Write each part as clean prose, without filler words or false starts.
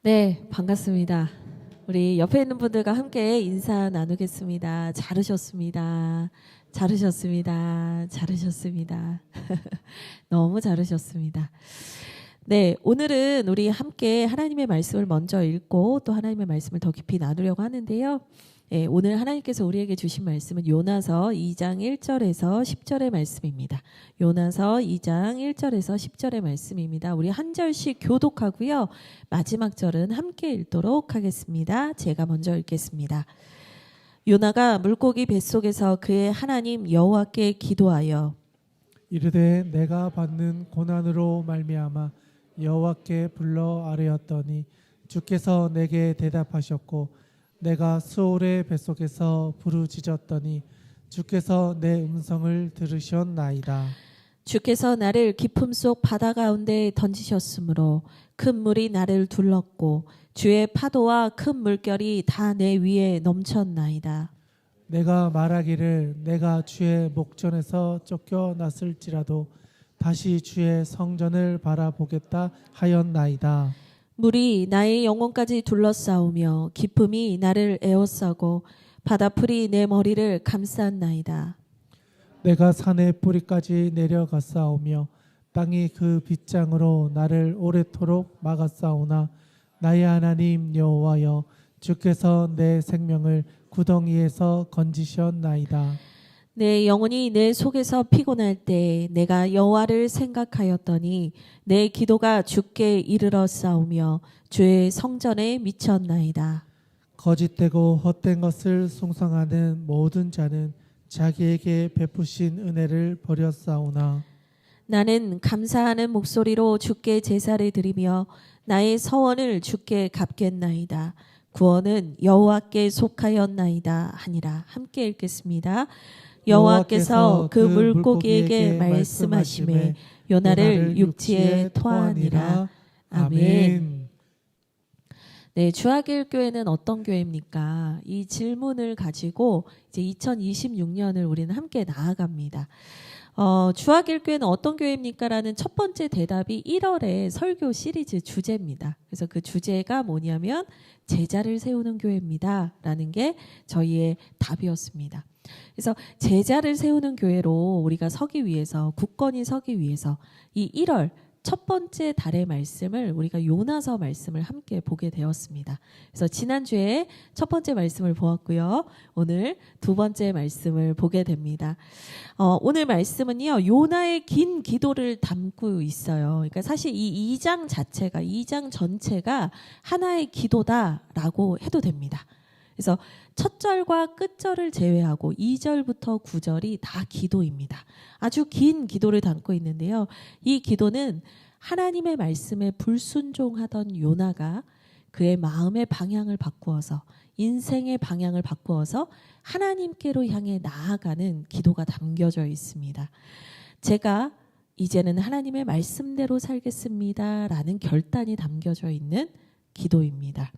네, 반갑습니다. 우리 옆에 있는 분들과 함께 인사 나누겠습니다. 잘하셨습니다. 잘하셨습니다. 잘하셨습니다. 너무 잘하셨습니다. 네, 오늘은 우리 함께 하나님의 말씀을 먼저 읽고 또 하나님의 말씀을 더 깊이 나누려고 하는데요. 예, 오늘 하나님께서 우리에게 주신 말씀은 요나서 2장 1절에서 10절의 말씀입니다. 요나서 2장 1절에서 10절의 말씀입니다. 우리 한 절씩 교독하고요. 마지막 절은 함께 읽도록 하겠습니다. 제가 먼저 읽겠습니다. 요나가 물고기 뱃속에서 그의 하나님 여호와께 기도하여 이르되 내가 받는 고난으로 말미암아 여호와께 불러 아뢰었더니 주께서 내게 대답하셨고 내가 수올의 뱃속에서 부르짖었더니 주께서 내 음성을 들으셨나이다. 주께서 나를 깊음 속 바다 가운데 던지셨으므로 큰 물이 나를 둘렀고 주의 파도와 큰 물결이 다 내 위에 넘쳤나이다. 내가 말하기를 내가 주의 목전에서 쫓겨났을지라도 다시 주의 성전을 바라보겠다 하였나이다. 물이 나의 영혼까지 둘러싸우며 기쁨이 나를 에워싸고 바다풀이 내 머리를 감쌌나이다. 내가 산의 뿌리까지 내려갔사오며 땅이 그 빗장으로 나를 오래도록 막았사오나 나의 하나님 여호와여 주께서 내 생명을 구덩이에서 건지셨나이다. 내 영혼이 내 속에서 피곤할 때 내가 여호와를 생각하였더니 내 기도가 주께 이르러 싸우며 주의 성전에 미쳤나이다. 거짓되고 헛된 것을 숭상하는 모든 자는 자기에게 베푸신 은혜를 버렸사오나 나는 감사하는 목소리로 주께 제사를 드리며 나의 서원을 주께 갚겠나이다. 구원은 여호와께 속하였나이다 하니라. 함께 읽겠습니다. 여호와께서 그 물고기에게 말씀하시매 요나를 육지에 토하니라. 아멘. 네, 주하길 교회는 어떤 교회입니까? 이 질문을 가지고 이제 2026년을 우리는 함께 나아갑니다. 주하길 교회는 어떤 교회입니까? 라는 첫 번째 대답이 1월의 설교 시리즈 주제입니다. 그래서 그 주제가 뭐냐면 제자를 세우는 교회입니다. 라는 게 저희의 답이었습니다. 그래서 제자를 세우는 교회로 우리가 서기 위해서, 굳건히 서기 위해서 이 1월 첫 번째 달의 말씀을 우리가 요나서 말씀을 함께 보게 되었습니다. 그래서 지난주에 첫 번째 말씀을 보았고요. 오늘 두 번째 말씀을 보게 됩니다. 오늘 말씀은요. 요나의 긴 기도를 담고 있어요. 그러니까 사실 이 2장 자체가 2장 전체가 하나의 기도다라고 해도 됩니다. 그래서 첫 절과 끝 절을 제외하고 2절부터 9절이 다 기도입니다. 아주 긴 기도를 담고 있는데요. 이 기도는 하나님의 말씀에 불순종하던 요나가 그의 마음의 방향을 바꾸어서 인생의 방향을 바꾸어서 하나님께로 향해 나아가는 기도가 담겨져 있습니다. 제가 이제는 하나님의 말씀대로 살겠습니다. 라는 결단이 담겨져 있는 기도입니다.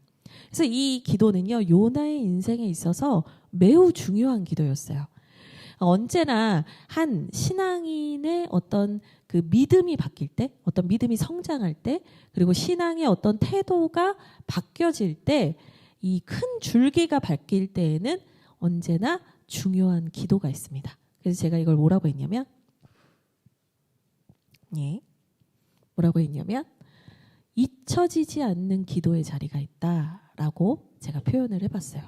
그래서 이 기도는요, 요나의 인생에 있어서 매우 중요한 기도였어요. 언제나 한 신앙인의 어떤 그 믿음이 바뀔 때, 어떤 믿음이 성장할 때, 그리고 신앙의 어떤 태도가 바뀌어질 때, 이 큰 줄기가 바뀔 때에는 언제나 중요한 기도가 있습니다. 그래서 제가 이걸 뭐라고 했냐면, 뭐라고 했냐면, 잊혀지지 않는 기도의 자리가 있다라고 제가 표현을 해봤어요.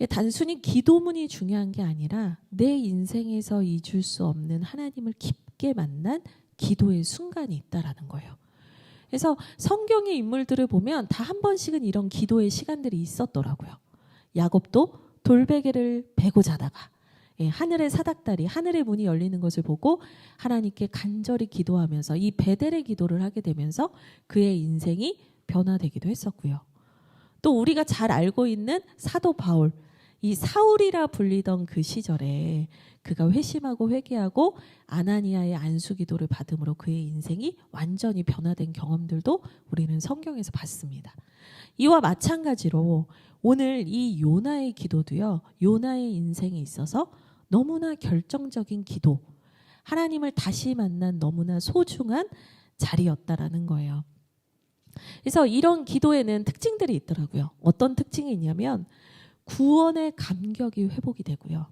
단순히 기도문이 중요한 게 아니라 내 인생에서 잊을 수 없는 하나님을 깊게 만난 기도의 순간이 있다라는 거예요. 그래서 성경의 인물들을 보면 다 한 번씩은 이런 기도의 시간들이 있었더라고요. 야곱도 돌베개를 베고 자다가 하늘의 사닥다리, 하늘의 문이 열리는 것을 보고 하나님께 간절히 기도하면서 이 베델의 기도를 하게 되면서 그의 인생이 변화되기도 했었고요. 또 우리가 잘 알고 있는 사도 바울, 이 사울이라 불리던 그 시절에 그가 회심하고 회개하고 아나니아의 안수 기도를 받음으로 그의 인생이 완전히 변화된 경험들도 우리는 성경에서 봤습니다. 이와 마찬가지로 오늘 이 요나의 기도도요. 요나의 인생에 있어서 너무나 결정적인 기도, 하나님을 다시 만난 너무나 소중한 자리였다라는 거예요. 그래서 이런 기도에는 특징들이 있더라고요. 어떤 특징이 있냐면 구원의 감격이 회복이 되고요.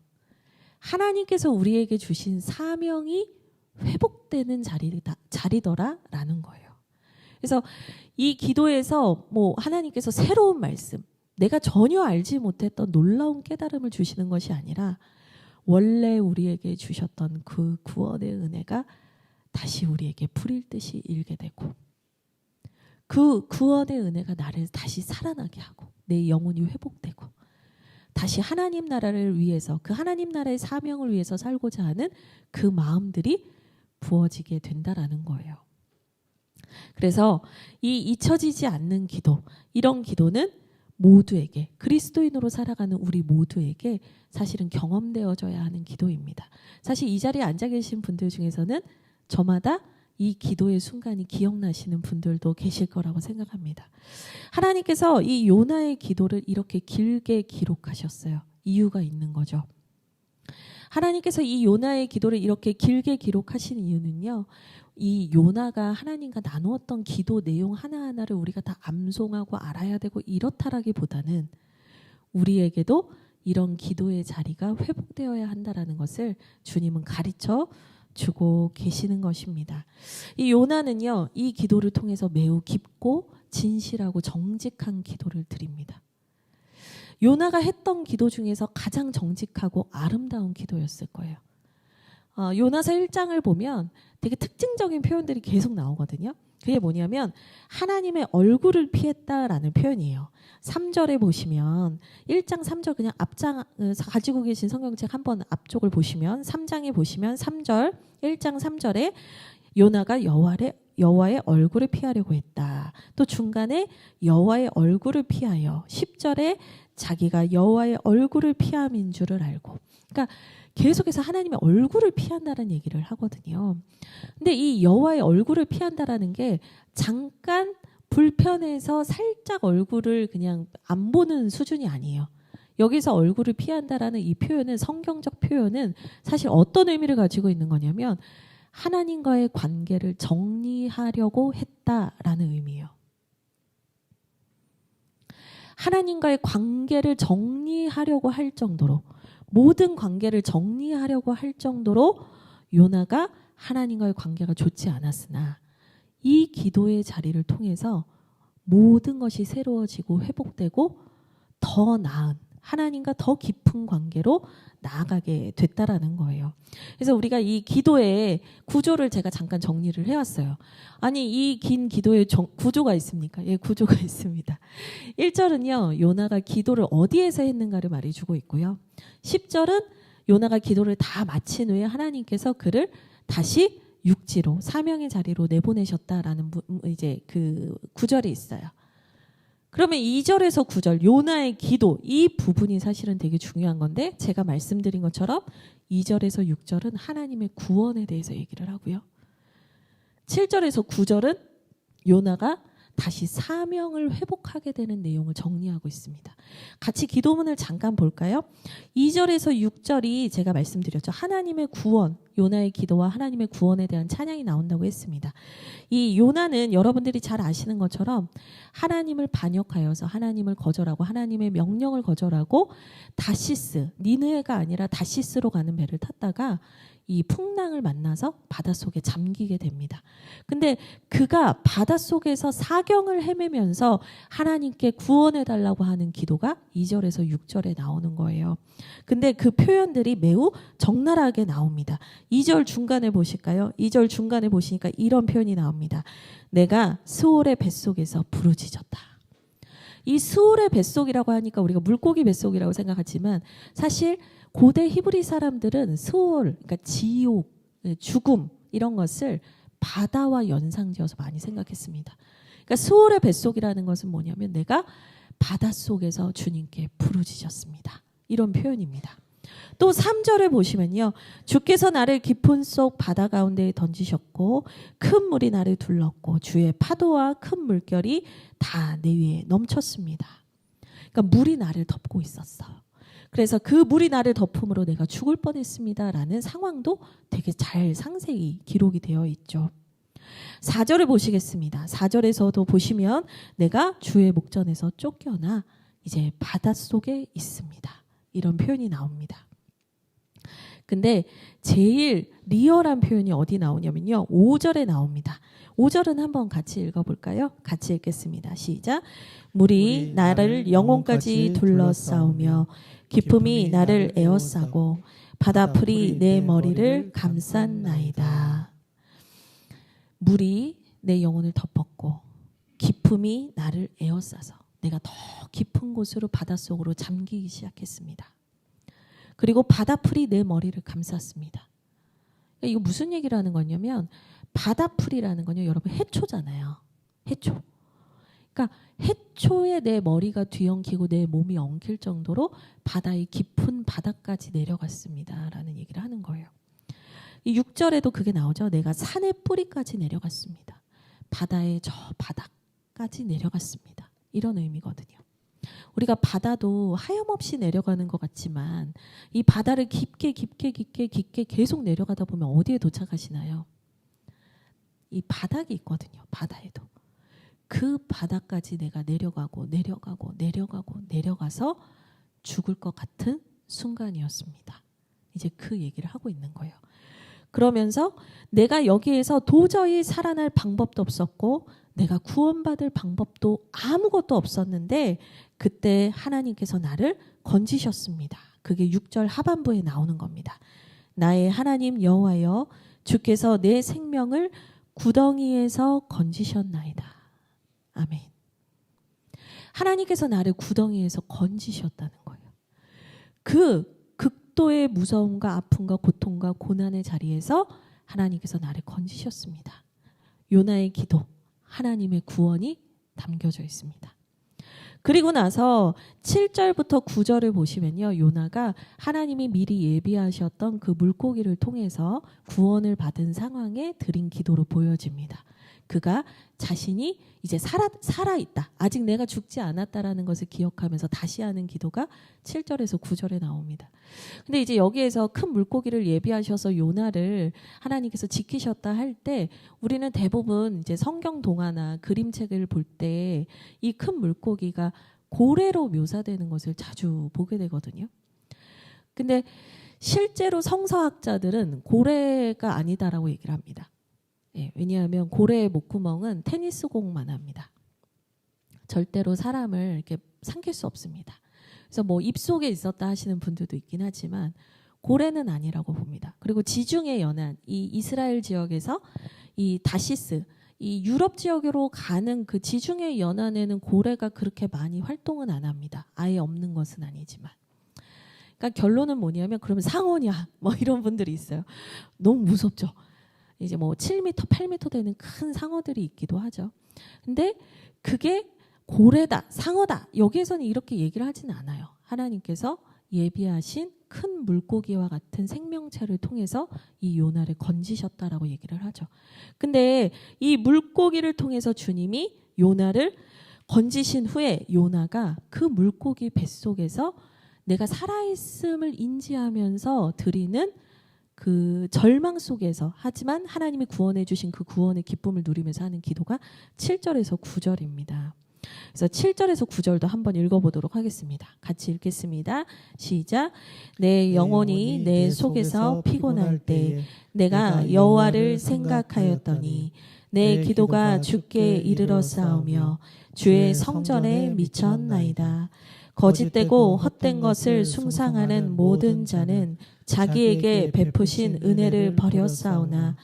하나님께서 우리에게 주신 사명이 회복되는 자리더라라는 거예요. 그래서 이 기도에서 뭐 하나님께서 새로운 말씀, 내가 전혀 알지 못했던 놀라운 깨달음을 주시는 것이 아니라 원래 우리에게 주셨던 그 구원의 은혜가 다시 우리에게 불일 듯이 일게 되고 그 구원의 은혜가 나를 다시 살아나게 하고 내 영혼이 회복되고 다시 하나님 나라를 위해서 그 하나님 나라의 사명을 위해서 살고자 하는 그 마음들이 부어지게 된다라는 거예요. 그래서 이 잊혀지지 않는 기도, 이런 기도는 모두에게, 그리스도인으로 살아가는 우리 모두에게 사실은 경험되어져야 하는 기도입니다. 사실 이 자리에 앉아 계신 분들 중에서는 저마다 이 기도의 순간이 기억나시는 분들도 계실 거라고 생각합니다. 하나님께서 이 요나의 기도를 이렇게 길게 기록하셨어요. 이유가 있는 거죠. 하나님께서 이 요나의 기도를 이렇게 길게 기록하신 이유는요. 이 요나가 하나님과 나누었던 기도 내용 하나하나를 우리가 다 암송하고 알아야 되고 이렇다라기보다는 우리에게도 이런 기도의 자리가 회복되어야 한다라는 것을 주님은 가르쳐 주고 계시는 것입니다. 이 요나는요, 이 기도를 통해서 매우 깊고 진실하고 정직한 기도를 드립니다. 요나가 했던 기도 중에서 가장 정직하고 아름다운 기도였을 거예요. 요나서 1장을 보면 되게 특징적인 표현들이 계속 나오거든요. 그게 뭐냐면 하나님의 얼굴을 피했다라는 표현이에요. 3절에 보시면 1장 3절 그냥 앞장 가지고 계신 성경책 한번 앞쪽을 보시면 3장에 보시면 3절 1장 3절에 요나가 여호와의 얼굴을 피하려고 했다. 또 중간에 여호와의 얼굴을 피하여 10절에 자기가 여호와의 얼굴을 피함인 줄을 알고, 그러니까 계속해서 하나님의 얼굴을 피한다는 얘기를 하거든요. 근데 이 여호와의 얼굴을 피한다라는 게 잠깐 불편해서 살짝 얼굴을 그냥 안 보는 수준이 아니에요. 여기서 얼굴을 피한다라는 이 표현은, 성경적 표현은 사실 어떤 의미를 가지고 있는 거냐면 하나님과의 관계를 정리하려고 했다라는 의미예요. 하나님과의 관계를 정리하려고 할 정도로, 모든 관계를 정리하려고 할 정도로 요나가 하나님과의 관계가 좋지 않았으나 이 기도의 자리를 통해서 모든 것이 새로워지고 회복되고 더 나은 하나님과 더 깊은 관계로 나아가게 됐다라는 거예요. 그래서 우리가 이 기도의 구조를 제가 잠깐 정리를 해왔어요. 아니, 이 긴 기도에 구조가 있습니까? 예, 구조가 있습니다. 1절은요, 요나가 기도를 어디에서 했는가를 말해주고 있고요. 10절은 요나가 기도를 다 마친 후에 하나님께서 그를 다시 육지로, 사명의 자리로 내보내셨다라는 이제 그 구절이 있어요. 그러면 2절에서 9절 요나의 기도, 이 부분이 사실은 되게 중요한 건데 제가 말씀드린 것처럼 2절에서 6절은 하나님의 구원에 대해서 얘기를 하고요. 7절에서 9절은 요나가 다시 사명을 회복하게 되는 내용을 정리하고 있습니다. 같이 기도문을 잠깐 볼까요? 2절에서 6절이 제가 말씀드렸죠. 하나님의 구원, 요나의 기도와 하나님의 구원에 대한 찬양이 나온다고 했습니다. 이 요나는 여러분들이 잘 아시는 것처럼 하나님을 반역하여서 하나님을 거절하고 하나님의 명령을 거절하고 다시스, 니느웨가 아니라 다시스로 가는 배를 탔다가 이 풍랑을 만나서 바닷속에 잠기게 됩니다. 근데 그가 바닷속에서 사경을 헤매면서 하나님께 구원해달라고 하는 기도가 2절에서 6절에 나오는 거예요. 근데 그 표현들이 매우 적나라하게 나옵니다. 2절 중간에 보실까요? 2절 중간에 보시니까 이런 표현이 나옵니다. 내가 스올의 뱃속에서 부르짖었다. 이 스올의 뱃속이라고 하니까 우리가 물고기 뱃속이라고 생각하지만 사실 고대 히브리 사람들은 스올, 그러니까 지옥, 죽음 이런 것을 바다와 연상지어서 많이 생각했습니다. 그러니까 스올의 뱃속이라는 것은 뭐냐면 내가 바닷속에서 주님께 부르짖었습니다. 이런 표현입니다. 또 3절에 보시면요. 주께서 나를 깊은 속 바다 가운데에 던지셨고 큰 물이 나를 둘렀고 주의 파도와 큰 물결이 다 내 위에 넘쳤습니다. 그러니까 물이 나를 덮고 있었어요. 그래서 그 물이 나를 덮음으로 내가 죽을 뻔했습니다라는 상황도 되게 잘 상세히 기록이 되어 있죠. 4절을 보시겠습니다. 4절에서도 보시면 내가 주의 목전에서 쫓겨나 이제 바닷속에 있습니다. 이런 표현이 나옵니다. 근데 제일 리얼한 표현이 어디 나오냐면요. 5절에 나옵니다. 5절은 한번 같이 읽어볼까요? 같이 읽겠습니다. 시작. 물이 나를 영혼까지 둘러싸우며 기품이 나를 에워싸고 바다풀이 내 머리를 감쌌나이다. 물이 내 영혼을 덮었고 기품이 나를 에워싸서 내가 더 깊은 곳으로 바닷속으로 잠기기 시작했습니다. 그리고 바다풀이 내 머리를 감쌌습니다. 그러니까 이거 무슨 얘기를 하는 거냐면 바다풀이라는 건요, 여러분 해초잖아요. 해초. 그러니까 해초에 내 머리가 뒤엉키고 내 몸이 엉킬 정도로 바다의 깊은 바닥까지 내려갔습니다라는 얘기를 하는 거예요. 이 6절에도 그게 나오죠. 내가 산의 뿌리까지 내려갔습니다. 바다의 저 바닥까지 내려갔습니다. 이런 의미거든요. 우리가 바다도 하염없이 내려가는 것 같지만 이 바다를 깊게 계속 내려가다 보면 어디에 도착하시나요? 이 바닥이 있거든요. 바다에도. 그 바닥까지 내가 내려가서 죽을 것 같은 순간이었습니다. 이제 그 얘기를 하고 있는 거예요. 그러면서 내가 여기에서 도저히 살아날 방법도 없었고 내가 구원받을 방법도 아무것도 없었는데 그때 하나님께서 나를 건지셨습니다. 그게 6절 하반부에 나오는 겁니다. 나의 하나님 여호와여 주께서 내 생명을 구덩이에서 건지셨나이다. 아멘. 하나님께서 나를 구덩이에서 건지셨다는 거예요. 그 극도의 무서움과 아픔과 고통과 고난의 자리에서 하나님께서 나를 건지셨습니다. 요나의 기도, 하나님의 구원이 담겨져 있습니다. 그리고 나서 7절부터 9절을 보시면요. 요나가 하나님이 미리 예비하셨던 그 물고기를 통해서 구원을 받은 상황에 드린 기도로 보여집니다. 그가 자신이 이제 살아있다. 아직 내가 죽지 않았다라는 것을 기억하면서 다시 하는 기도가 7절에서 9절에 나옵니다. 근데 이제 여기에서 큰 물고기를 예비하셔서 요나를 하나님께서 지키셨다 할 때 우리는 대부분 이제 성경 동화나 그림책을 볼 때 이 큰 물고기가 고래로 묘사되는 것을 자주 보게 되거든요. 근데 실제로 성서학자들은 고래가 아니다라고 얘기를 합니다. 예, 왜냐하면 고래의 목구멍은 테니스공만 합니다. 절대로 사람을 이렇게 삼킬 수 없습니다. 그래서 뭐 입속에 있었다 하시는 분들도 있긴 하지만 고래는 아니라고 봅니다. 그리고 지중해 연안, 이 이스라엘 지역에서 이 다시스, 이 유럽 지역으로 가는 그 지중해 연안에는 고래가 그렇게 많이 활동은 안 합니다. 아예 없는 것은 아니지만. 그러니까 결론은 뭐냐면 그러면 상어냐 뭐 이런 분들이 있어요. 너무 무섭죠. 이제 뭐 7m, 8m 되는 큰 상어들이 있기도 하죠. 근데 그게 고래다, 상어다. 여기에서는 이렇게 얘기를 하지는 않아요. 하나님께서 예비하신 큰 물고기와 같은 생명체를 통해서 이 요나를 건지셨다라고 얘기를 하죠. 근데 이 물고기를 통해서 주님이 요나를 건지신 후에 요나가 그 물고기 뱃속에서 내가 살아있음을 인지하면서 드리는 그 절망 속에서 하지만 하나님이 구원해 주신 그 구원의 기쁨을 누리면서 하는 기도가 7절에서 9절입니다. 그래서 7절에서 9절도 한번 읽어보도록 하겠습니다. 같이 읽겠습니다. 시작. 내 영혼이 내 속에서 피곤할 때 내가 여호와를 생각하였더니 내 기도가 주께 이르러 싸우며 주의 성전에 미쳤나이다. 거짓되고 헛된 것을 숭상하는 모든 자는 자기에게 베푸신 은혜를 버렸사오나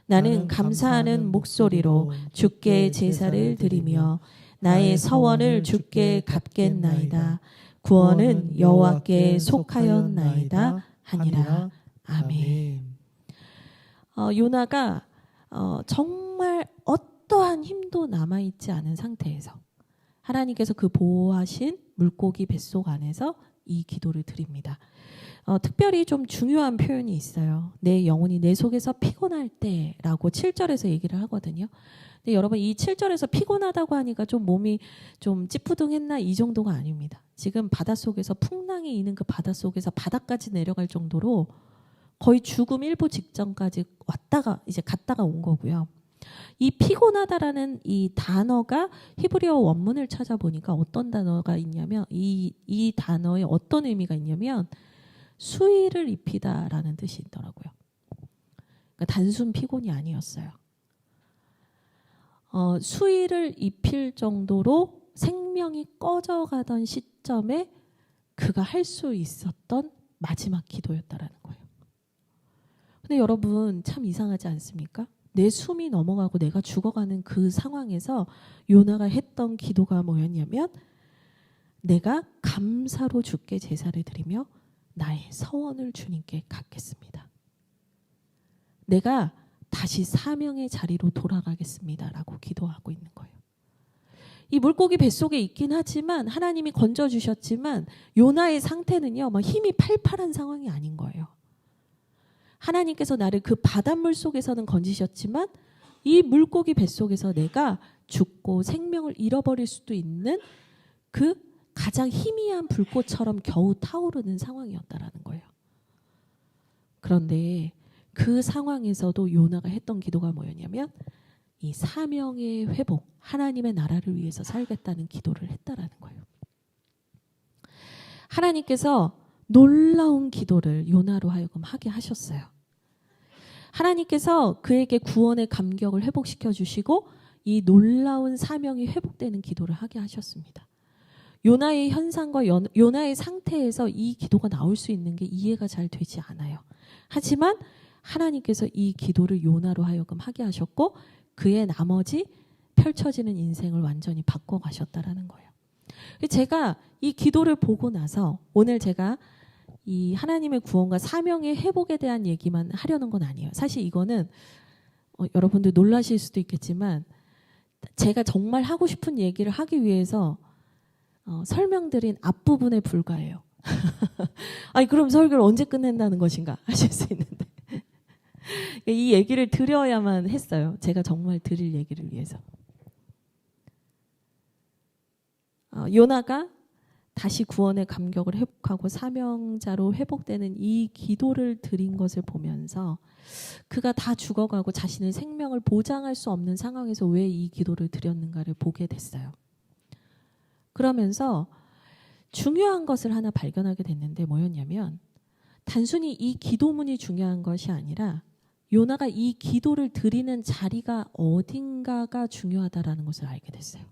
나는 감사하는 목소리로 주께 제사를 드리며 나의 서원을 주께 갚겠나이다. 구원은 여호와께 속하였나이다 하니라. 아멘. 요나가 정말 어떠한 힘도 남아있지 않은 상태에서 하나님께서 그 보호하신 물고기 뱃속 안에서 이 기도를 드립니다. 특별히 좀 중요한 표현이 있어요. 내 영혼이 내 속에서 피곤할 때라고 7절에서 얘기를 하거든요. 근데 여러분 이 7절에서 피곤하다고 하니까 좀 몸이 좀 찌푸둥했나 이 정도가 아닙니다. 지금 바닷속에서 풍랑이 있는 그 바닷속에서 바닥까지 내려갈 정도로 거의 죽음 일부 직전까지 왔다가 이제 갔다가 온 거고요. 이 피곤하다라는 이 단어가 히브리어 원문을 찾아보니까 어떤 단어가 있냐면 이 단어에 어떤 의미가 있냐면 수의를 입히다라는 뜻이 있더라고요. 그러니까 단순 피곤이 아니었어요. 수의를 입힐 정도로 생명이 꺼져가던 시점에 그가 할 수 있었던 마지막 기도였다라는 거예요. 근데 여러분 참 이상하지 않습니까? 내 숨이 넘어가고 내가 죽어가는 그 상황에서 요나가 했던 기도가 뭐였냐면 내가 감사로 주께 제사를 드리며 나의 서원을 주님께 갚겠습니다. 내가 다시 사명의 자리로 돌아가겠습니다라고 기도하고 있는 거예요. 이 물고기 뱃속에 있긴 하지만 하나님이 건져주셨지만 요나의 상태는요 막 힘이 팔팔한 상황이 아닌 거예요. 하나님께서 나를 그 바닷물 속에서는 건지셨지만 이 물고기 뱃속에서 내가 죽고 생명을 잃어버릴 수도 있는 그 가장 희미한 불꽃처럼 겨우 타오르는 상황이었다라는 거예요. 그런데 그 상황에서도 요나가 했던 기도가 뭐였냐면 이 사명의 회복, 하나님의 나라를 위해서 살겠다는 기도를 했다라는 거예요. 하나님께서 놀라운 기도를 요나로 하여금 하게 하셨어요. 하나님께서 그에게 구원의 감격을 회복시켜 주시고 이 놀라운 사명이 회복되는 기도를 하게 하셨습니다. 요나의 현상과 요나의 상태에서 이 기도가 나올 수 있는 게 이해가 잘 되지 않아요. 하지만 하나님께서 이 기도를 요나로 하여금 하게 하셨고 그의 나머지 펼쳐지는 인생을 완전히 바꿔가셨다라는 거예요. 제가 이 기도를 보고 나서 오늘 제가 이 하나님의 구원과 사명의 회복에 대한 얘기만 하려는 건 아니에요. 사실 이거는 여러분들 놀라실 수도 있겠지만 제가 정말 하고 싶은 얘기를 하기 위해서 설명드린 앞부분에 불과해요. 아니 그럼 설교를 언제 끝낸다는 것인가 하실 수 있는데 이 얘기를 드려야만 했어요. 제가 정말 드릴 얘기를 위해서. 요나가 다시 구원의 감격을 회복하고 사명자로 회복되는 이 기도를 드린 것을 보면서 그가 다 죽어가고 자신의 생명을 보장할 수 없는 상황에서 왜 이 기도를 드렸는가를 보게 됐어요. 그러면서 중요한 것을 하나 발견하게 됐는데 뭐였냐면 단순히 이 기도문이 중요한 것이 아니라 요나가 이 기도를 드리는 자리가 어딘가가 중요하다라는 것을 알게 됐어요.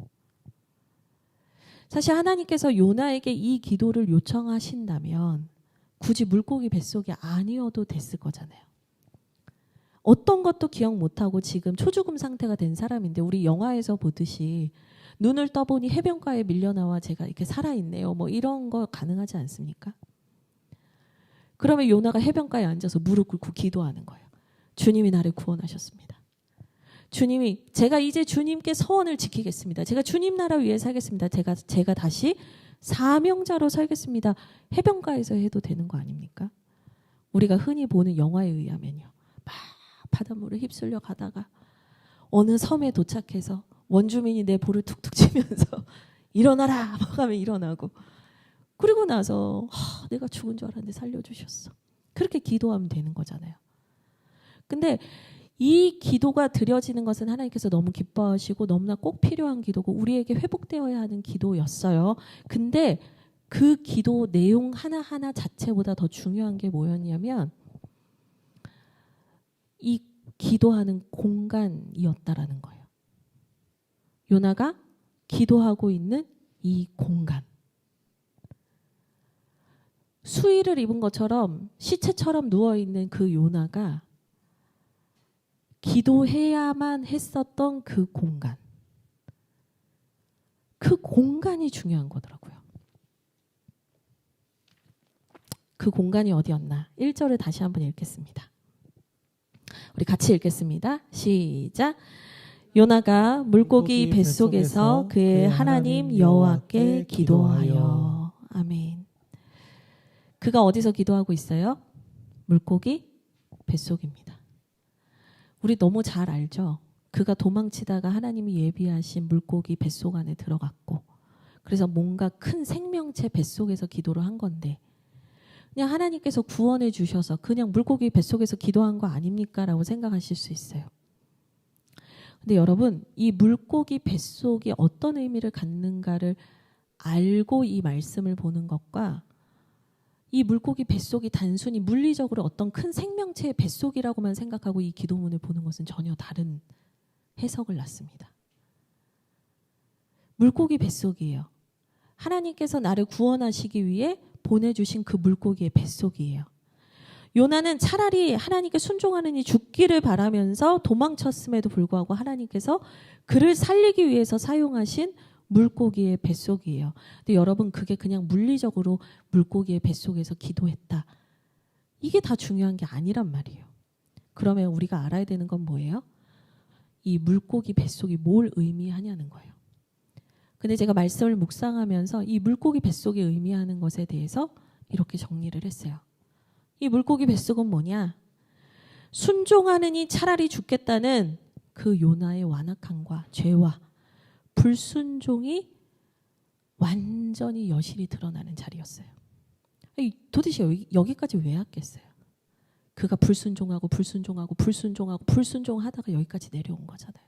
사실 하나님께서 요나에게 이 기도를 요청하신다면 굳이 물고기 뱃속이 아니어도 됐을 거잖아요. 어떤 것도 기억 못하고 지금 초죽음 상태가 된 사람인데 우리 영화에서 보듯이 눈을 떠보니 해변가에 밀려나와 제가 이렇게 살아있네요. 뭐 이런 거 가능하지 않습니까? 그러면 요나가 해변가에 앉아서 무릎 꿇고 기도하는 거예요. 주님이 나를 구원하셨습니다. 주님이 제가 이제 주님께 서원을 지키겠습니다. 제가 주님 나라 위해 살겠습니다. 제가 다시 사명자로 살겠습니다. 해변가에서 해도 되는 거 아닙니까? 우리가 흔히 보는 영화에 의하면요. 막 바닷물에 휩쓸려 가다가 어느 섬에 도착해서 원주민이 내 볼을 툭툭 치면서 일어나라 막 하면 일어나고 그리고 나서 내가 죽은 줄 알았는데 살려주셨어. 그렇게 기도하면 되는 거잖아요. 근데 이 기도가 드려지는 것은 하나님께서 너무 기뻐하시고 너무나 꼭 필요한 기도고 우리에게 회복되어야 하는 기도였어요. 근데 그 기도 내용 하나하나 자체보다 더 중요한 게 뭐였냐면 이 기도하는 공간이었다라는 거예요. 요나가 기도하고 있는 이 공간. 수의를 입은 것처럼 시체처럼 누워있는 그 요나가 기도해야만 했었던 그 공간. 그 공간이 중요한 거더라고요. 그 공간이 어디였나? 1절을 다시 한번 읽겠습니다. 우리 같이 읽겠습니다. 시작. 요나가 물고기 뱃속에서 그의 하나님 여호와께 기도하여. 아멘. 그가 어디서 기도하고 있어요? 물고기 뱃속입니다. 우리 너무 잘 알죠? 그가 도망치다가 하나님이 예비하신 물고기 뱃속 안에 들어갔고 그래서 뭔가 큰 생명체 뱃속에서 기도를 한 건데 그냥 하나님께서 구원해 주셔서 그냥 물고기 뱃속에서 기도한 거 아닙니까? 라고 생각하실 수 있어요. 근데 여러분, 이 물고기 뱃속이 어떤 의미를 갖는가를 알고 이 말씀을 보는 것과 이 물고기 뱃속이 단순히 물리적으로 어떤 큰 생명체의 뱃속이라고만 생각하고 이 기도문을 보는 것은 전혀 다른 해석을 낳습니다. 물고기 뱃속이에요. 하나님께서 나를 구원하시기 위해 보내주신 그 물고기의 뱃속이에요. 요나는 차라리 하나님께 순종하느니 죽기를 바라면서 도망쳤음에도 불구하고 하나님께서 그를 살리기 위해서 사용하신 물고기의 뱃속이에요. 근데 여러분, 그게 그냥 물리적으로 물고기의 뱃속에서 기도했다, 이게 다 중요한 게 아니란 말이에요. 그러면 우리가 알아야 되는 건 뭐예요? 이 물고기 뱃속이 뭘 의미하냐는 거예요. 근데 제가 말씀을 묵상하면서 이 물고기 뱃속이 의미하는 것에 대해서 이렇게 정리를 했어요. 이 물고기 뱃속은 뭐냐? 순종하느니 차라리 죽겠다는 그 요나의 완악함과 죄와 불순종이 완전히 여실히 드러나는 자리였어요. 도대체 여기까지 왜 왔겠어요? 그가 불순종하고 불순종하다가 여기까지 내려온 거잖아요.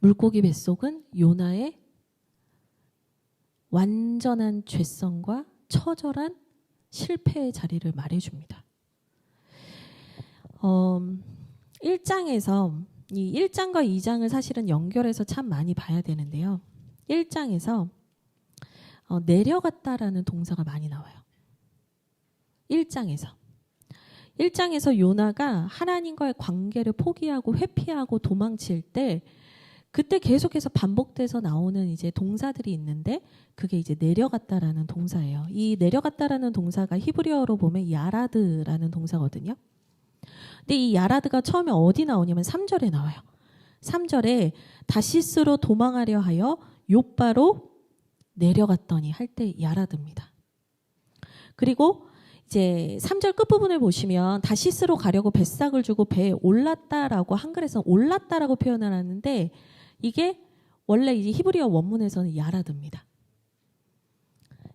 물고기 뱃속은 요나의 완전한 죄성과 처절한 실패의 자리를 말해줍니다. 1장에서 이 1장과 2장을 사실은 연결해서 참 많이 봐야 되는데요. 1장에서 내려갔다라는 동사가 많이 나와요. 1장에서 요나가 하나님과의 관계를 포기하고 회피하고 도망칠 때 그때 계속해서 반복돼서 나오는 이제 동사들이 있는데 그게 이제 내려갔다라는 동사예요. 이 내려갔다라는 동사가 히브리어로 보면 야라드라는 동사거든요. 근데 이 야라드가 처음에 어디 나오냐면 3절에 나와요. 3절에 다시스로 도망하려 하여 욥바로 내려갔더니 할 때 야라드입니다. 그리고 이제 3절 끝부분을 보시면 다시스로 가려고 뱃삭을 주고 배에 올랐다라고 한글에서 올랐다라고 표현을 하는데 이게 원래 이제 히브리어 원문에서는 야라드입니다.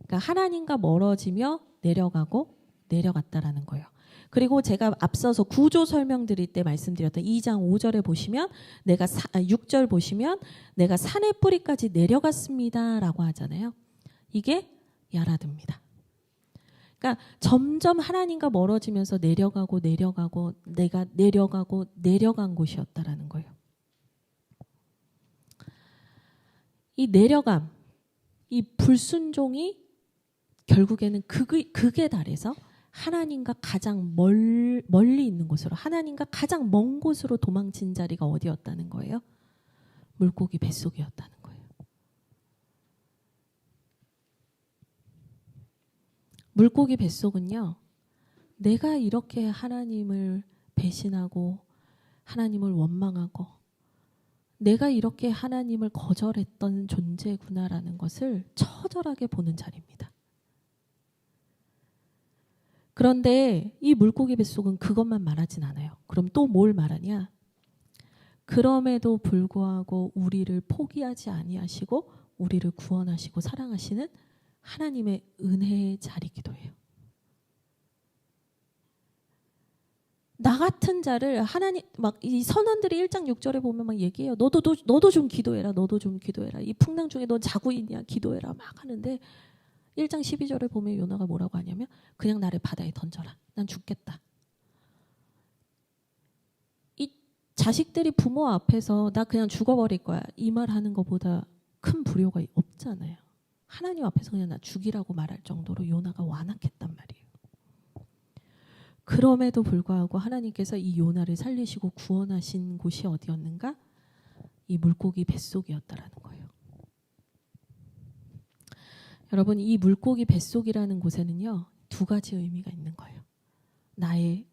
그러니까 하나님과 멀어지며 내려가고 내려갔다라는 거예요. 그리고 제가 앞서서 구조 설명드릴 때 말씀드렸던 2장 5절에 보시면 6절 보시면 내가 산의 뿌리까지 내려갔습니다라고 하잖아요. 이게 야라드입니다. 그러니까 점점 하나님과 멀어지면서 내려가고 내가 내려가고 내려간 곳이었다라는 거예요. 이 내려감, 이 불순종이 결국에는 극에 달해서 하나님과 가장 멀리 있는 곳으로, 하나님과 가장 먼 곳으로 도망친 자리가 어디였다는 거예요? 물고기 뱃속이었다는 거예요. 물고기 뱃속은요, 내가 이렇게 하나님을 배신하고 하나님을 원망하고 내가 이렇게 하나님을 거절했던 존재구나라는 것을 처절하게 보는 자리입니다. 그런데 이 물고기 뱃속은 그것만 말하진 않아요. 그럼 또 뭘 말하냐? 그럼에도 불구하고 우리를 포기하지 아니하시고 우리를 구원하시고 사랑하시는 하나님의 은혜의 자리이기도 해요. 나 같은 자를 하나님, 막 이 선원들이 1장 6절에 보면 막 얘기해요. 너도 좀 기도해라. 너도 좀 기도해라. 이 풍랑 중에 넌 자고 있냐? 기도해라. 막 하는데 1장 12절에 보면 요나가 뭐라고 하냐면 그냥 나를 바다에 던져라. 난 죽겠다. 이 자식들이 부모 앞에서 나 그냥 죽어버릴 거야. 이 말 하는 것보다 큰 불효가 없잖아요. 하나님 앞에서 그냥 나 죽이라고 말할 정도로 요나가 완악했단 말이에요. 그럼에도 불구하고 하나님께서 이 요나를 살리시고 구원하신 곳이 어디였는가? 이 물고기 뱃속이었다라는 거예요. 여러분, 이 물고기 뱃속이라는 곳에는요, 두 가지 의미가 있는 거예요. 나의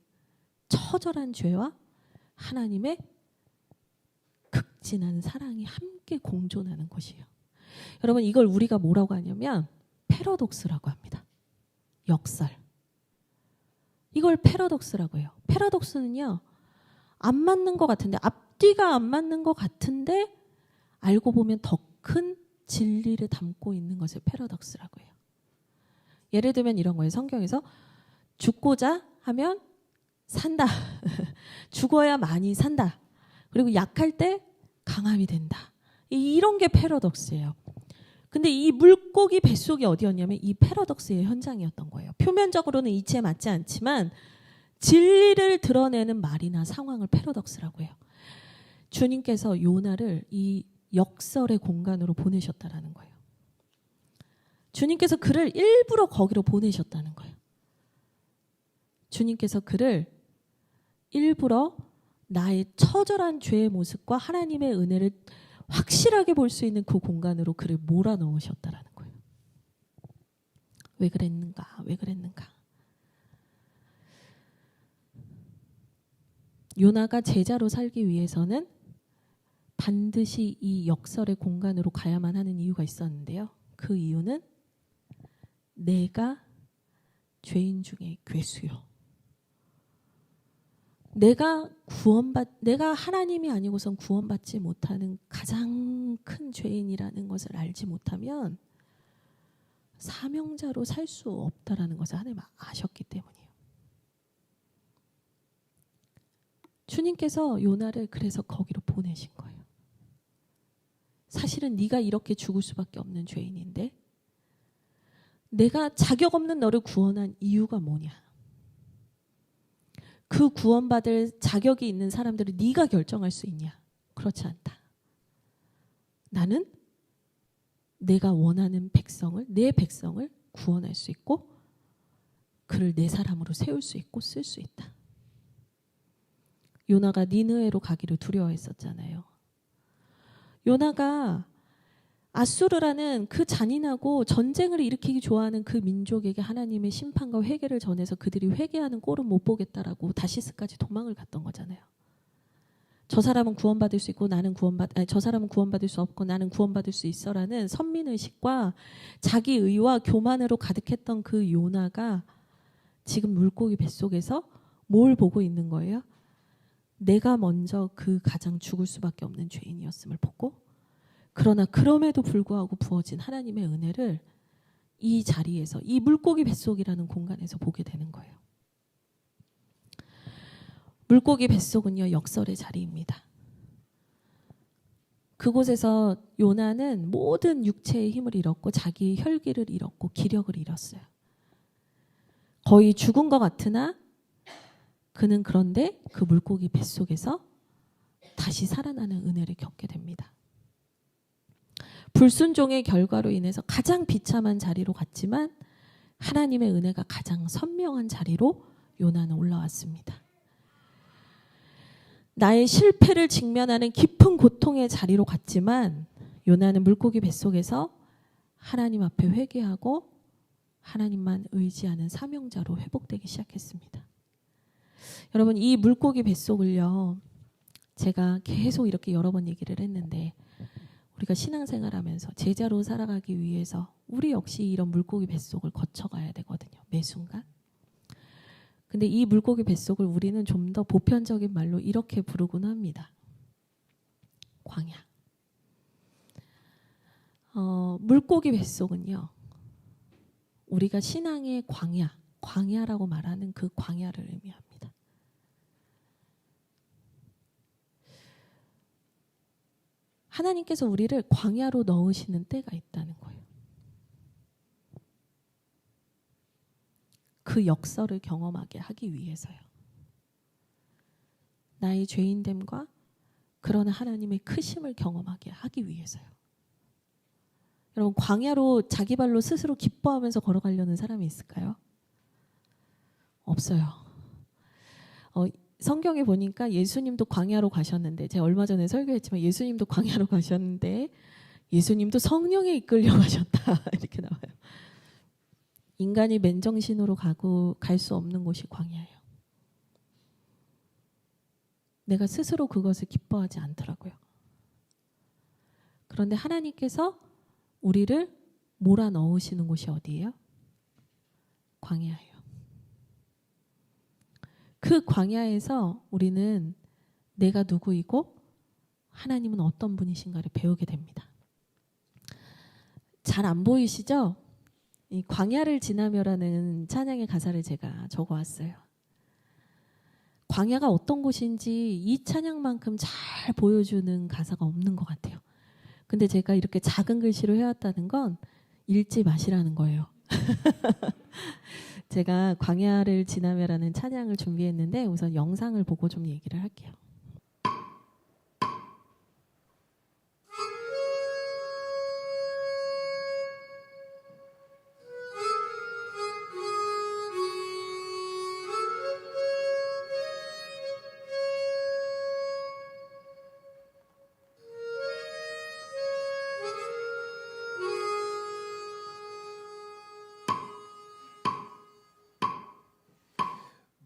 처절한 죄와 하나님의 극진한 사랑이 함께 공존하는 곳이에요. 여러분, 이걸 우리가 뭐라고 하냐면 패러독스라고 합니다. 역설. 이걸 패러독스라고 해요. 패러독스는요, 안 맞는 것 같은데, 앞뒤가 안 맞는 것 같은데 알고 보면 더 큰 진리를 담고 있는 것을 패러독스라고 해요. 예를 들면 이런 거예요. 성경에서 죽고자 하면 산다. 죽어야 많이 산다. 그리고 약할 때 강함이 된다. 이런 게 패러독스예요. 근데 이 물고기 뱃속이 어디였냐면 이 패러독스의 현장이었던 거예요. 표면적으로는 이치에 맞지 않지만 진리를 드러내는 말이나 상황을 패러독스라고 해요. 주님께서 요나를 이 역설의 공간으로 보내셨다라는 거예요. 주님께서 그를 일부러 거기로 보내셨다는 거예요. 주님께서 그를 일부러 나의 처절한 죄의 모습과 하나님의 은혜를 확실하게 볼 수 있는 그 공간으로 그를 몰아넣으셨다라는 거예요. 왜 그랬는가? 왜 그랬는가? 요나가 제자로 살기 위해서는 반드시 이 역설의 공간으로 가야만 하는 이유가 있었는데요. 그 이유는 내가 죄인 중에 괴수요. 내가 하나님이 아니고선 구원받지 못하는 가장 큰 죄인이라는 것을 알지 못하면 사명자로 살 수 없다라는 것을 하나님 아셨기 때문이에요. 주님께서 요나를 그래서 거기로 보내신 거예요. 사실은 네가 이렇게 죽을 수밖에 없는 죄인인데 내가 자격 없는 너를 구원한 이유가 뭐냐? 그 구원받을 자격이 있는 사람들을 네가 결정할 수 있냐? 그렇지 않다. 나는 내가 원하는 백성을, 내 백성을 구원할 수 있고 그를 내 사람으로 세울 수 있고 쓸 수 있다. 요나가 니느웨로 가기를 두려워했었잖아요. 요나가 아수르라는 그 잔인하고 전쟁을 일으키기 좋아하는 그 민족에게 하나님의 심판과 회개를 전해서 그들이 회개하는 꼴은 못 보겠다라고 다시스까지 도망을 갔던 거잖아요. 저 사람은 구원받을 수 있고 저 사람은 구원받을 수 없고 나는 구원받을 수 있어라는 선민의식과 자기 의와 교만으로 가득했던 그 요나가 지금 물고기 뱃속에서 뭘 보고 있는 거예요? 내가 먼저 그 가장 죽을 수밖에 없는 죄인이었음을 보고 그러나 그럼에도 불구하고 부어진 하나님의 은혜를 이 자리에서 이 물고기 뱃속이라는 공간에서 보게 되는 거예요. 물고기 뱃속은요 역설의 자리입니다. 그곳에서 요나는 모든 육체의 힘을 잃었고 자기의 혈기를 잃었고 기력을 잃었어요. 거의 죽은 것 같으나 그는 그런데 그 물고기 뱃속에서 다시 살아나는 은혜를 겪게 됩니다. 불순종의 결과로 인해서 가장 비참한 자리로 갔지만 하나님의 은혜가 가장 선명한 자리로 요나는 올라왔습니다. 나의 실패를 직면하는 깊은 고통의 자리로 갔지만 요나는 물고기 뱃속에서 하나님 앞에 회개하고 하나님만 의지하는 사명자로 회복되기 시작했습니다. 여러분 이 물고기 뱃속을요 제가 계속 이렇게 여러 번 얘기를 했는데 우리가 신앙생활하면서 제자로 살아가기 위해서 우리 역시 이런 물고기 뱃속을 거쳐가야 되거든요. 매 순간. 근데 이 물고기 뱃속을 우리는 좀 더 보편적인 말로 이렇게 부르곤 합니다. 광야. 물고기 뱃속은요. 우리가 신앙의 광야라고 말하는 그 광야를 의미합니다. 하나님께서 우리를 광야로 넣으시는 때가 있다는 거예요. 그 역설을 경험하게 하기 위해서요. 나의 죄인됨과 그러나 하나님의 크심을 경험하게 하기 위해서요. 여러분 광야로 자기 발로 스스로 기뻐하면서 걸어가려는 사람이 있을까요? 없어요. 성경에 보니까 예수님도 광야로 가셨는데 제가 얼마 전에 설교했지만 예수님도 광야로 가셨는데 예수님도 성령에 이끌려 가셨다 이렇게 나와요. 인간이 맨정신으로 갈 수 없는 곳이 광야예요. 내가 스스로 그것을 기뻐하지 않더라고요. 그런데 하나님께서 우리를 몰아넣으시는 곳이 어디예요? 광야예요. 그 광야에서 우리는 내가 누구이고 하나님은 어떤 분이신가를 배우게 됩니다. 잘 안 보이시죠? 이 광야를 지나며라는 찬양의 가사를 제가 적어왔어요. 광야가 어떤 곳인지 이 찬양만큼 잘 보여주는 가사가 없는 것 같아요. 근데 제가 이렇게 작은 글씨로 해왔다는 건 읽지 마시라는 거예요. 제가 광야를 지나며라는 찬양을 준비했는데 우선 영상을 보고 좀 얘기를 할게요.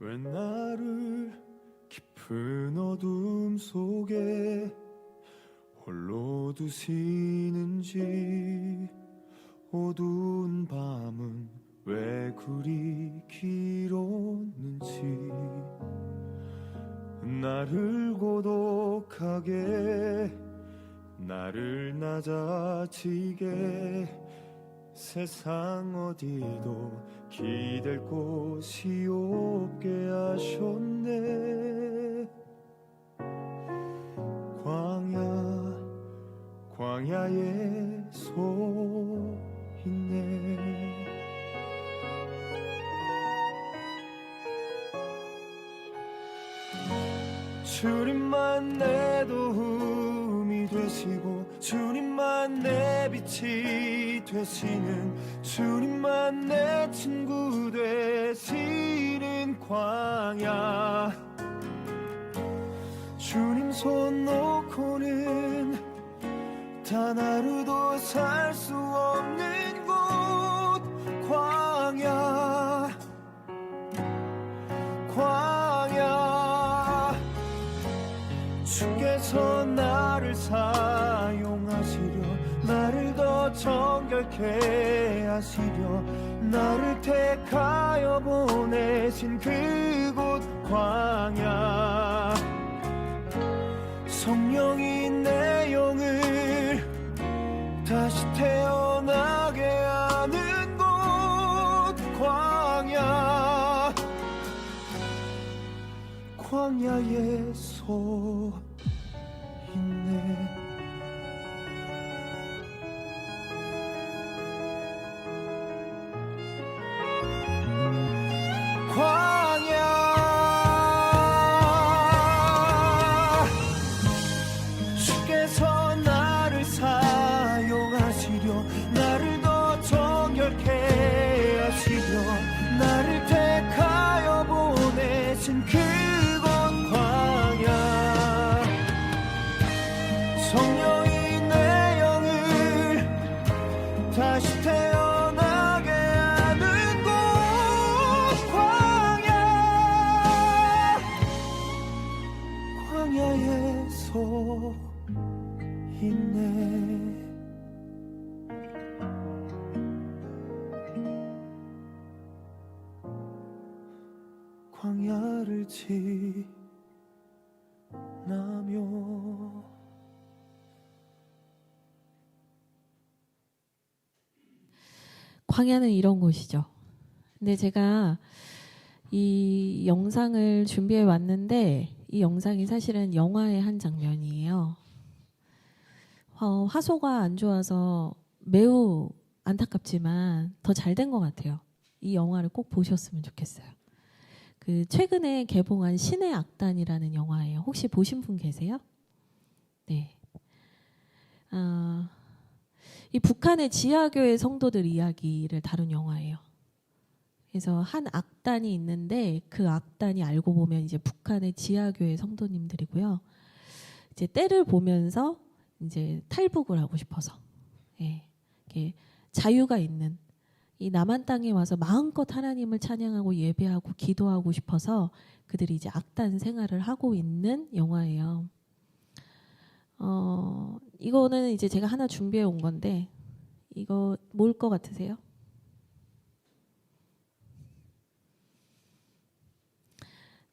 왜 나를 깊은 어둠 속에 홀로 두시는지, 어두운 밤은 왜 그리 길었는지, 나를 고독하게, 나를 낮아지게, 세상 어디도 기댈 곳이 없게 하셨네. 광야에 서 있네. 주님만 내 도움이 되시고, 주님만 내 빛이 되시는, 주님만 내 친구 되시는 광야. 주님 손 놓고는 단 하루도 살 수 없는 곳, 광야. 주께서 나를 사용하시려, 나를 더 정결케 하시려, 나를 택하여 보내신 그곳 광야. 성령이 내 영을 다시 태어나게 하는 곳 광야. 광야에 서 있네. 광야. 주께서 나를 사용하시려, 나를 더 정결케 하시려, 나를 택하여 보내신 그곳 광야. 성령이 내 영을 다시 태어나게 하는 곳 광야. 광야에 서 있네. 광야를 지나며. 광야는 이런 곳이죠. 근데 제가 이 영상을 준비해 왔는데 이 영상이 사실은 영화의 한 장면이에요. 화소가 안 좋아서 매우 안타깝지만 더 잘 된 것 같아요. 이 영화를 꼭 보셨으면 좋겠어요. 그 최근에 개봉한 신의 악단이라는 영화예요. 혹시 보신 분 계세요? 네. 이 북한의 지하교회 성도들 이야기를 다룬 영화예요. 그래서 한 악단이 있는데 그 악단이 알고 보면 이제 북한의 지하교회 성도님들이고요. 이제 때를 보면서 이제 탈북을 하고 싶어서, 예, 이렇게 자유가 있는 이 남한 땅에 와서 마음껏 하나님을 찬양하고 예배하고 기도하고 싶어서 그들이 이제 악단 생활을 하고 있는 영화예요. 이거는 이제 제가 하나 준비해 온 건데 이거 뭘 것 같으세요?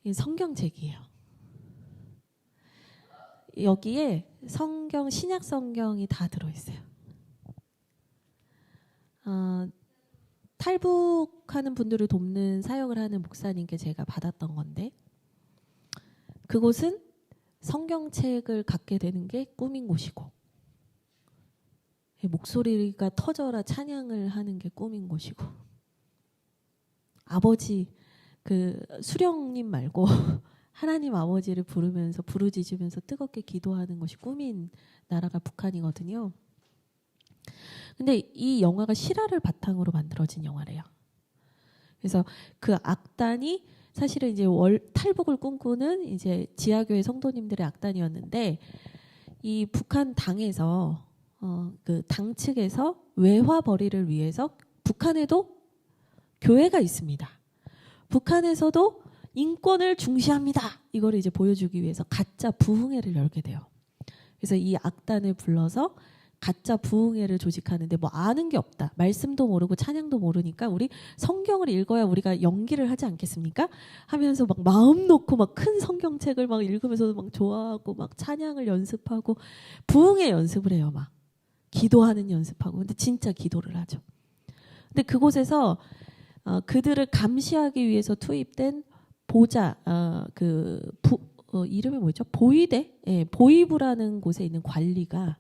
이 성경책이에요. 여기에 성경, 신약 성경이 다 들어있어요. 탈북하는 분들을 돕는 사역을 하는 목사님께 제가 받았던 건데, 그곳은 성경책을 갖게 되는 게 꿈인 곳이고, 목소리가 터져라 찬양을 하는 게 꿈인 곳이고, 아버지 그 수령님 말고 하나님 아버지를 부르면서 부르짖으면서 뜨겁게 기도하는 것이 꿈인 나라가 북한이거든요. 근데 이 영화가 실화를 바탕으로 만들어진 영화래요. 그래서 그 악단이 사실은 이제 탈북을 꿈꾸는 이제 지하교회 성도님들의 악단이었는데, 이 북한 당에서 그 당 측에서 외화 벌이를 위해서 북한에도 교회가 있습니다. 북한에서도 인권을 중시합니다. 이거를 이제 보여주기 위해서 가짜 부흥회를 열게 돼요. 그래서 이 악단을 불러서 가짜 부흥회를 조직하는데, 뭐 아는 게 없다. 말씀도 모르고 찬양도 모르니까 우리 성경을 읽어야 우리가 연기를 하지 않겠습니까? 하면서 막 마음 놓고 막 큰 성경책을 막 읽으면서 막 좋아하고 막 찬양을 연습하고 부흥회 연습을 해요. 막 기도하는 연습하고. 근데 진짜 기도를 하죠. 근데 그곳에서 그들을 감시하기 위해서 투입된 보좌, 이름이 뭐죠? 보위대? 예, 보위부라는 곳에 있는 관리가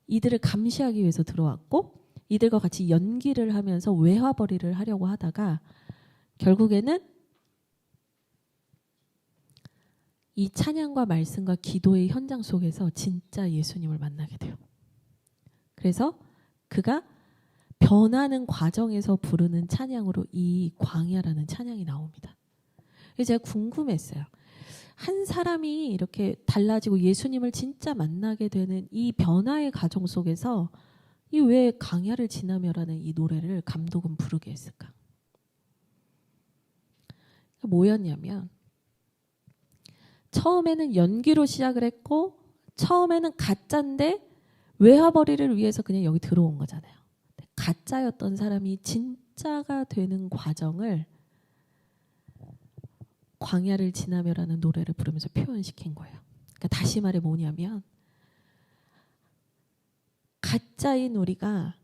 이들을 감시하기 위해서 들어왔고, 이들과 같이 연기를 하면서 외화벌이를 하려고 하다가 결국에는 이 찬양과 말씀과 기도의 현장 속에서 진짜 예수님을 만나게 돼요. 그래서 그가 변하는 과정에서 부르는 찬양으로 이 광야라는 찬양이 나옵니다. 그래서 제가 궁금했어요. 한 사람이 이렇게 달라지고 예수님을 진짜 만나게 되는 이 변화의 과정 속에서 이 왜 광야를 지나며라는 이 노래를 감독은 부르게 했을까? 뭐였냐면, 처음에는 연기로 시작을 했고, 처음에는 가짜인데 외화벌이를 위해서 그냥 여기 들어온 거잖아요. 가짜였던 사람이 진짜가 되는 과정을 광야를 지나며라는 노래를 부르면서 표현시킨 거예요. 그러니까 다시 말해 뭐냐면, 가짜인 우리가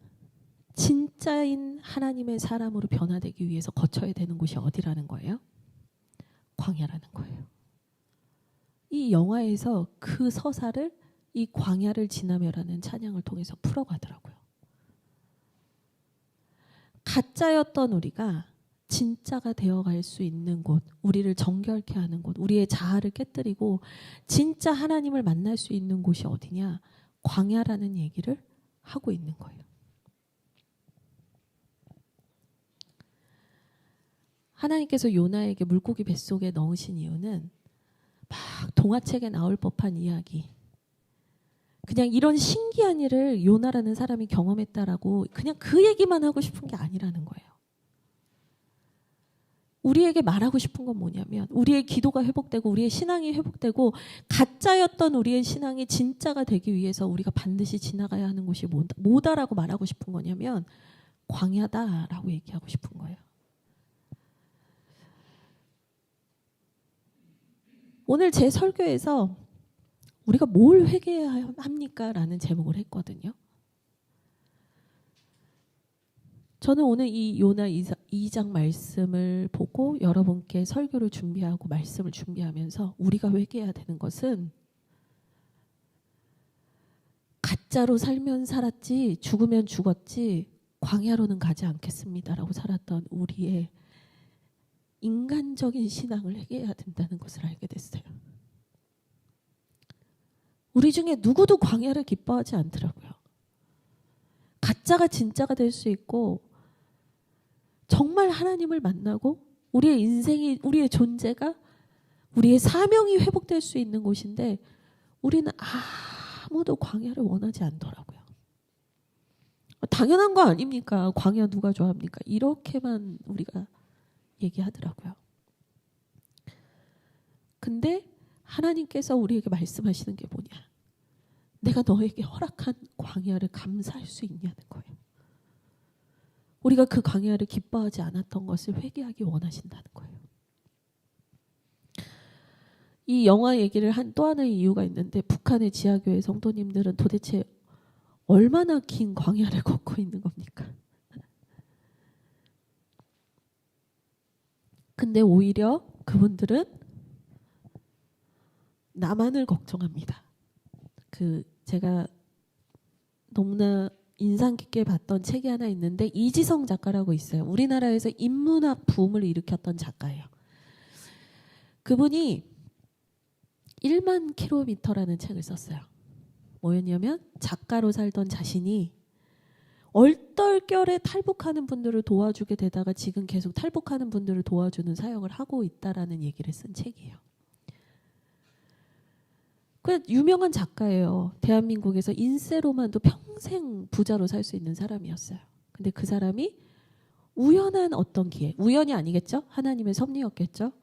진짜인 하나님의 사람으로 변화되기 위해서 거쳐야 되는 곳이 어디라는 거예요? 광야라는 거예요. 이 영화에서 그 서사를 이 광야를 지나며라는 찬양을 통해서 풀어가더라고요. 가짜였던 우리가 진짜가 되어갈 수 있는 곳, 우리를 정결케 하는 곳, 우리의 자아를 깨뜨리고 진짜 하나님을 만날 수 있는 곳이 어디냐? 광야라는 얘기를 하고 있는 거예요. 하나님께서 요나에게 물고기 뱃속에 넣으신 이유는 막 동화책에 나올 법한 이야기, 그냥 이런 신기한 일을 요나라는 사람이 경험했다라고 그냥 그 얘기만 하고 싶은 게 아니라는 거예요. 우리에게 말하고 싶은 건 뭐냐면, 우리의 기도가 회복되고 우리의 신앙이 회복되고 가짜였던 우리의 신앙이 진짜가 되기 위해서 우리가 반드시 지나가야 하는 곳이 뭐다라고 말하고 싶은 거냐면 광야다라고 얘기하고 싶은 거예요. 오늘 제 설교에서 우리가 뭘 회개해야 합니까? 라는 제목을 했거든요. 저는 오늘 이 요나 2장 말씀을 보고 여러분께 설교를 준비하고 말씀을 준비하면서 우리가 회개해야 되는 것은, 가짜로 살면 살았지 죽으면 죽었지 광야로는 가지 않겠습니다라고 살았던 우리의 인간적인 신앙을 회개해야 된다는 것을 알게 됐어요. 우리 중에 누구도 광야를 기뻐하지 않더라고요. 가짜가 진짜가 될 수 있고, 정말 하나님을 만나고 우리의 인생이, 우리의 존재가, 우리의 사명이 회복될 수 있는 곳인데 우리는 아무도 광야를 원하지 않더라고요. 당연한 거 아닙니까? 광야 누가 좋아합니까? 이렇게만 우리가 얘기하더라고요. 근데 하나님께서 우리에게 말씀하시는 게 뭐냐? 내가 너에게 허락한 광야를 감사할 수 있냐는 거예요. 우리가 그 광야를 기뻐하지 않았던 것을 회개하기 원하신다는 거예요. 이 영화 얘기를 한 또 하나의 이유가 있는데, 북한의 지하교회 성도님들은 도대체 얼마나 긴 광야를 걷고 있는 겁니까? 근데 오히려 그분들은 나만을 걱정합니다. 제가 너무나 인상 깊게 봤던 책이 하나 있는데 이지성 작가라고 있어요. 우리나라에서 인문학 붐을 일으켰던 작가예요. 그분이 1만 킬로미터라는 책을 썼어요. 뭐였냐면 작가로 살던 자신이 얼떨결에 탈북하는 분들을 도와주게 되다가 지금 계속 탈북하는 분들을 도와주는 사역을 하고 있다라는 얘기를 쓴 책이에요. 그 유명한 작가예요. 대한민국에서 인세로만도 평생 부자로 살 수 있는 사람이었어요. 근데 그 사람이 우연한 어떤 기회, 우연이 아니겠죠? 하나님의 섭리였겠죠?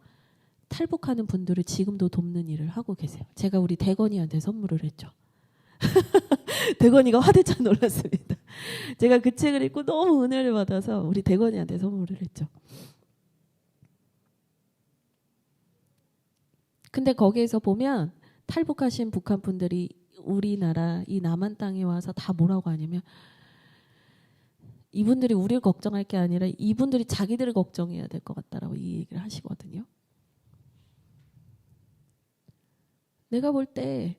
탈북하는 분들을 지금도 돕는 일을 하고 계세요. 제가 우리 대건이한테 선물을 했죠. 대건이가 화들짝 놀랐습니다. 제가 그 책을 읽고 너무 은혜를 받아서 우리 대건이한테 선물을 했죠. 근데 거기에서 보면 탈북하신 북한 분들이 우리나라 이 남한 땅에 와서 다 뭐라고 하냐면 이분들이 우리를 걱정할 게 아니라 이분들이 자기들을 걱정해야 될 것 같다라고 이 얘기를 하시거든요. 내가 볼 때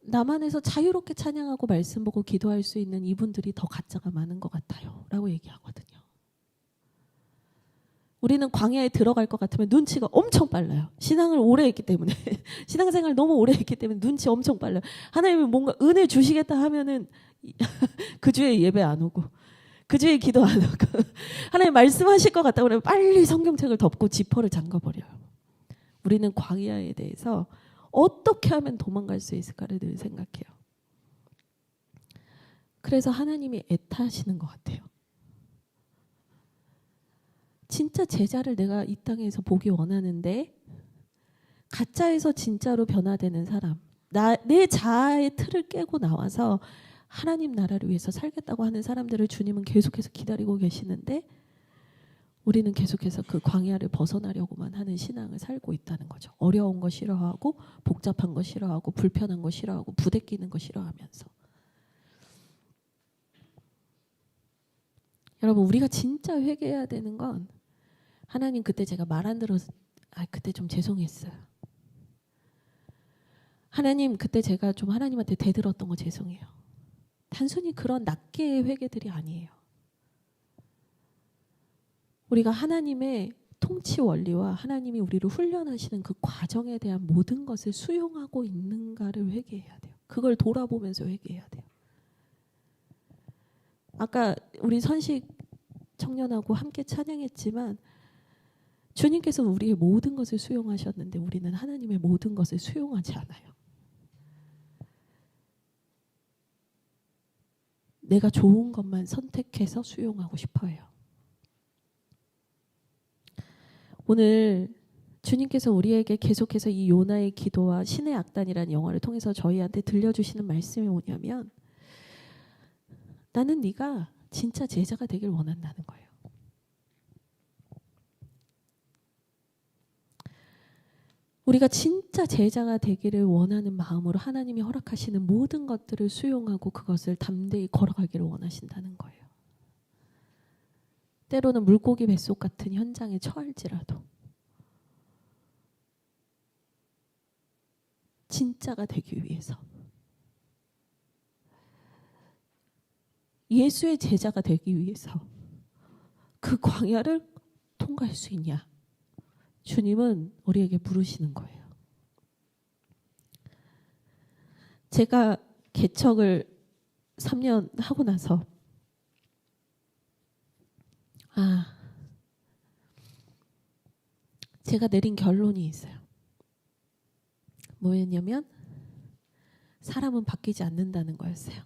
남한에서 자유롭게 찬양하고 말씀 보고 기도할 수 있는 이분들이 더 가짜가 많은 것 같아요 라고 얘기하거든요. 우리는 광야에 들어갈 것 같으면 눈치가 엄청 빨라요. 신앙을 오래 했기 때문에 신앙생활 너무 오래 했기 때문에 눈치 엄청 빨라요. 하나님이 뭔가 은혜 주시겠다 하면은 그 주에 예배 안 오고 그 주에 기도 안 하고 하나님 말씀하실 것 같다 그러면 빨리 성경책을 덮고 지퍼를 잠가버려요. 우리는 광야에 대해서 어떻게 하면 도망갈 수 있을까를 늘 생각해요. 그래서 하나님이 애타하시는 것 같아요. 진짜 제자를 내가 이 땅에서 보기 원하는데 가짜에서 진짜로 변화되는 사람, 내 자아의 틀을 깨고 나와서 하나님 나라를 위해서 살겠다고 하는 사람들을 주님은 계속해서 기다리고 계시는데 우리는 계속해서 그 광야를 벗어나려고만 하는 신앙을 살고 있다는 거죠. 어려운 거 싫어하고 복잡한 거 싫어하고 불편한 거 싫어하고 부대끼는 거 싫어하면서. 여러분 우리가 진짜 회개해야 되는 건 하나님 그때 제가 말 안 들어서 그때 좀 죄송했어요. 하나님 그때 제가 좀 하나님한테 대들었던 거 죄송해요. 단순히 그런 낱개의 회개들이 아니에요. 우리가 하나님의 통치 원리와 하나님이 우리를 훈련하시는 그 과정에 대한 모든 것을 수용하고 있는가를 회개해야 돼요. 그걸 돌아보면서 회개해야 돼요. 아까 우리 선식 청년하고 함께 찬양했지만 주님께서 우리의 모든 것을 수용하셨는데 우리는 하나님의 모든 것을 수용하지 않아요. 내가 좋은 것만 선택해서 수용하고 싶어요. 오늘 주님께서 우리에게 계속해서 이 요나의 기도와 신의 악단이라는 영화를 통해서 저희한테 들려주시는 말씀이 뭐냐면 나는 네가 진짜 제자가 되길 원한다는 거예요. 우리가 진짜 제자가 되기를 원하는 마음으로 하나님이 허락하시는 모든 것들을 수용하고 그것을 담대히 걸어가기를 원하신다는 거예요. 때로는 물고기 뱃속 같은 현장에 처할지라도 진짜가 되기 위해서 예수의 제자가 되기 위해서 그 광야를 통과할 수 있냐? 주님은 우리에게 물으시는 거예요. 제가 개척을 3년 하고 나서 제가 내린 결론이 있어요. 뭐였냐면 사람은 바뀌지 않는다는 거였어요.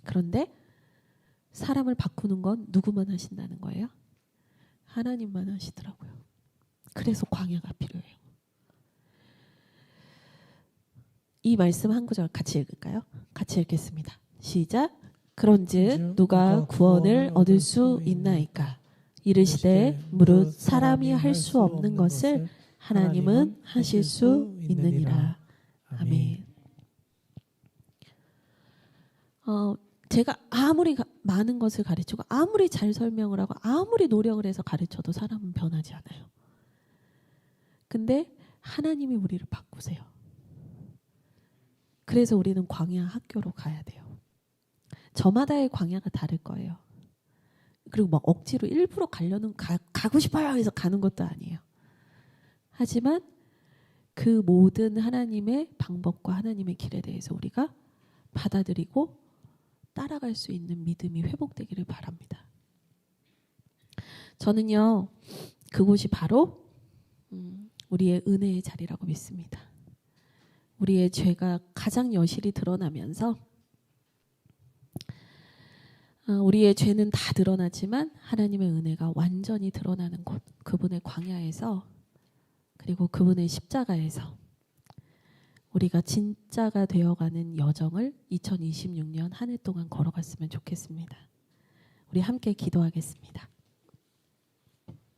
그런데 사람을 바꾸는 건 누구만 하신다는 거예요? 하나님만 하시더라고요. 그래서 광야가 필요해요. 이 말씀 한 구절 같이 읽을까요? 같이 읽겠습니다. 시작. 그런즉 누가 구원을 얻을 수 있나이까? 이르시되 무릇 사람이 할 수 없는 것을 하나님은 하실 수 있느니라. 아멘. 제가 아무리 많은 것을 가르치고 아무리 잘 설명을 하고 아무리 노력을 해서 가르쳐도 사람은 변하지 않아요. 근데 하나님이 우리를 바꾸세요. 그래서 우리는 광야 학교로 가야 돼요. 저마다의 광야가 다를 거예요. 그리고 막 억지로 일부러 가고 싶어요 해서 가는 것도 아니에요. 하지만 그 모든 하나님의 방법과 하나님의 길에 대해서 우리가 받아들이고 따라갈 수 있는 믿음이 회복되기를 바랍니다. 저는요, 그곳이 바로 우리의 은혜의 자리라고 믿습니다. 우리의 죄가 가장 여실히 드러나면서 우리의 죄는 다 드러나지만 하나님의 은혜가 완전히 드러나는 곳, 그분의 광야에서, 그리고 그분의 십자가에서 우리가 진짜가 되어가는 여정을 2026년 한 해 동안 걸어갔으면 좋겠습니다. 우리 함께 기도하겠습니다.